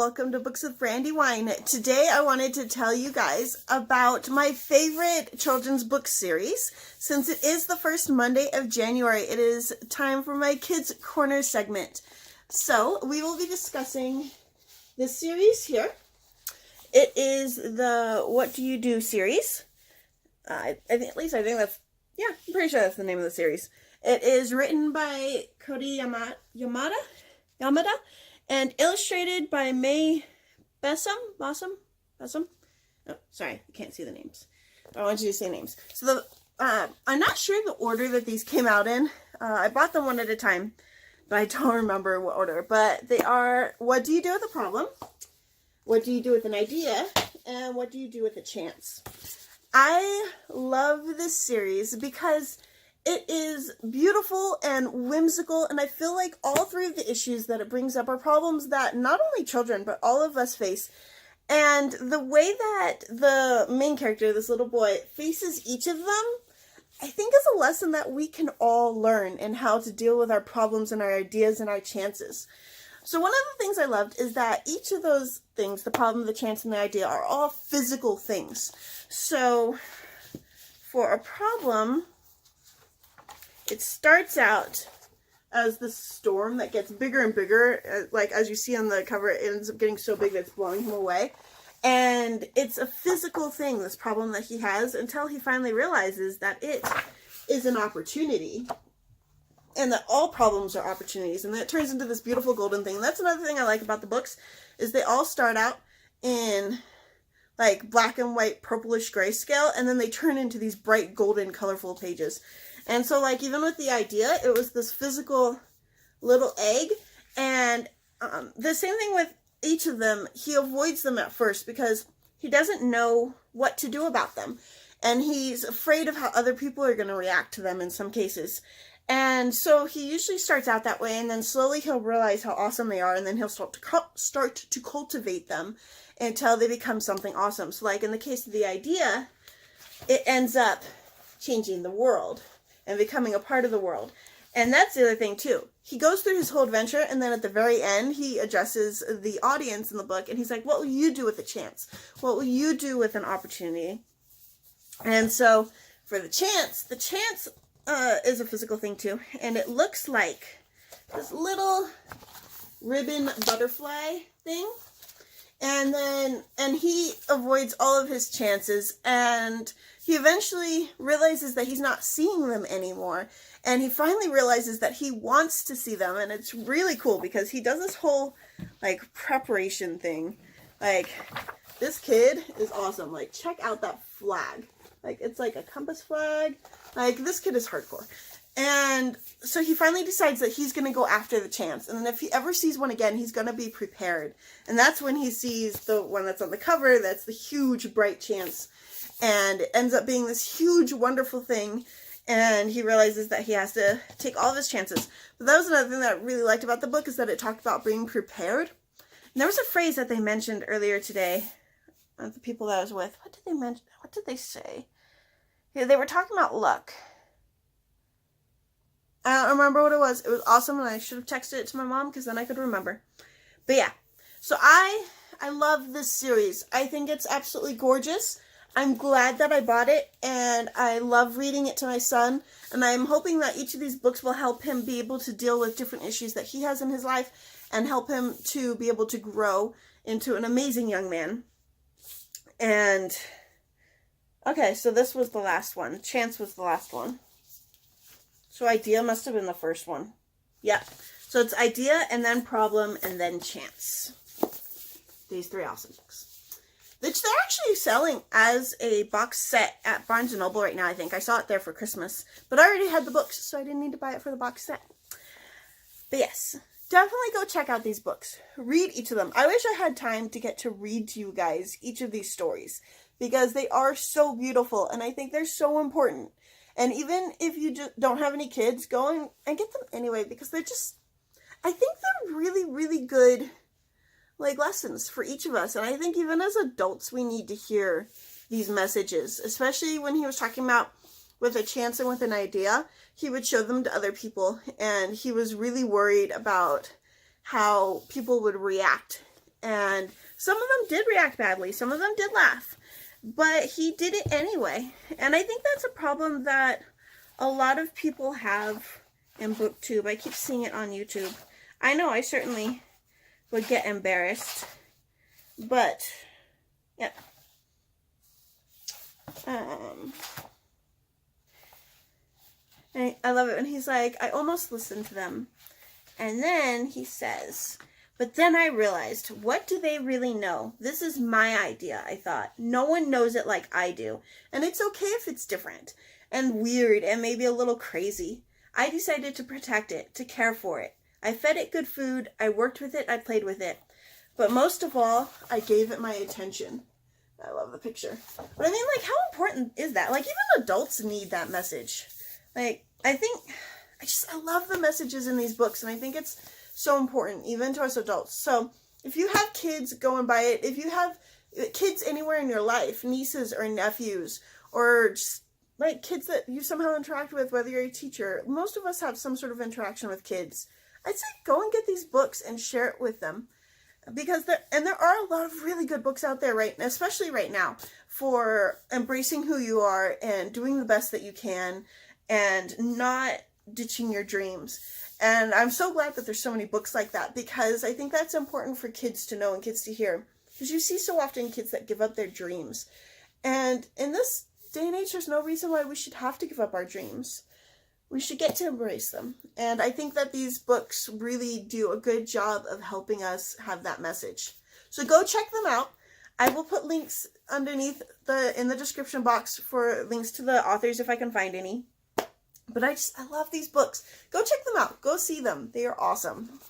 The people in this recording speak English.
welcome to Books with Brandy Wine. Today I wanted to tell you guys about my favorite children's book series. Since it is the first Monday of January, it is time for my Kids Corner segment. So we will be discussing this series here. It is the What Do You Do series. I think that's, yeah, I'm pretty sure that's the name of the series. It is written by Kobi Yamada and illustrated by Mae Besom. Oh, sorry, I can't see the names. I want you to say names. So I'm not sure the order that these came out in. I bought them one at a time, but I don't remember what order. But they are What Do You Do with a Problem? What Do You Do with an Idea? And What Do You Do with a Chance? I love this series because it is beautiful and whimsical, and I feel like all three of the issues that it brings up are problems that not only children, but all of us face. And the way that the main character, this little boy, faces each of them, I think is a lesson that we can all learn in how to deal with our problems and our ideas and our chances. So one of the things I loved is that each of those things, the problem, the chance, and the idea, are all physical things. So for a problem, it starts out as the storm that gets bigger and bigger. Like, as you see on the cover, it ends up getting so big that it's blowing him away. And it's a physical thing, this problem that he has, until he finally realizes that it is an opportunity. And that all problems are opportunities. And then it turns into this beautiful golden thing. That's another thing I like about the books, is they all start out in like black and white, purplish grayscale, and then they turn into these bright, golden, colorful pages. And so, like, even with the idea, it was this physical little egg. And the same thing with each of them. He avoids them at first because he doesn't know what to do about them. And he's afraid of how other people are going to react to them in some cases. And so he usually starts out that way, and then slowly he'll realize how awesome they are, and then he'll start to cultivate them until they become something awesome. So, like, in the case of the idea, it ends up changing the world and becoming a part of the world. And that's the other thing, too. He goes through his whole adventure, and then at the very end, he addresses the audience in the book, and he's like, what will you do with a chance? What will you do with an opportunity? And so, for the chance is a physical thing, too. And it looks like this little ribbon butterfly thing. And he avoids all of his chances, and he eventually realizes that he's not seeing them anymore. And he finally realizes that he wants to see them. And it's really cool because he does this whole, like, preparation thing. Like, this kid is awesome. Like, check out that flag. Like, it's like a compass flag. Like, this kid is hardcore. And so he finally decides that he's going to go after the chance. And then if he ever sees one again, he's going to be prepared. And that's when he sees the one that's on the cover. That's the huge, bright chance. And it ends up being this huge, wonderful thing. And he realizes that he has to take all of his chances. But that was another thing that I really liked about the book, is that it talked about being prepared. And there was a phrase that they mentioned earlier today. The people that I was with. What did they mention? What did they say? Yeah, they were talking about luck. I don't remember what it was. It was awesome, and I should have texted it to my mom because then I could remember. But yeah, so I love this series. I think it's absolutely gorgeous. I'm glad that I bought it, and I love reading it to my son. And I'm hoping that each of these books will help him be able to deal with different issues that he has in his life and help him to be able to grow into an amazing young man. And okay, so this was the last one. Chance was the last one. So idea must have been the first one. Yeah. So it's idea, and then problem, and then chance. These three awesome books. Which they're actually selling as a box set at Barnes & Noble right now, I think. I saw it there for Christmas. But I already had the books, so I didn't need to buy it for the box set. But yes, definitely go check out these books. Read each of them. I wish I had time to get to read to you guys each of these stories, because they are so beautiful, and I think they're so important. And even if you just don't have any kids, go and get them anyway, because they're just, I think they're really, really good, like, lessons for each of us. And I think even as adults, we need to hear these messages, especially when he was talking about with a chance and with an idea, he would show them to other people. And he was really worried about how people would react And some of them did react badly. Some of them did laugh. But he did it anyway. And I think that's a problem that a lot of people have in BookTube. I keep seeing it on YouTube. I know I certainly would get embarrassed. But, yeah. And I love it when he's like, I almost listened to them. And then he says, but then I realized, what do they really know? This is my idea, I thought. No one knows it like I do. And it's okay if it's different and weird and maybe a little crazy. I decided to protect it, to care for it. I fed it good food. I worked with it. I played with it. But most of all, I gave it my attention. I love the picture. But I mean, like, how important is that? Like, even adults need that message. Like, I love the messages in these books, and I think it's so important, even to us adults. So, if you have kids, go and buy it. If you have kids anywhere in your life, nieces or nephews, or just, like, kids that you somehow interact with, whether you're a teacher, most of us have some sort of interaction with kids. I'd say go and get these books and share it with them. Because there are a lot of really good books out there, right, especially right now, for embracing who you are and doing the best that you can and not ditching your dreams. And I'm so glad that there's so many books like that, because I think that's important for kids to know and kids to hear. Because you see so often kids that give up their dreams. And in this day and age, there's no reason why we should have to give up our dreams. We should get to embrace them. And I think that these books really do a good job of helping us have that message. So go check them out. I will put links underneath in the description box for links to the authors if I can find any. But I love these books. Go check them out. Go see them. They are awesome.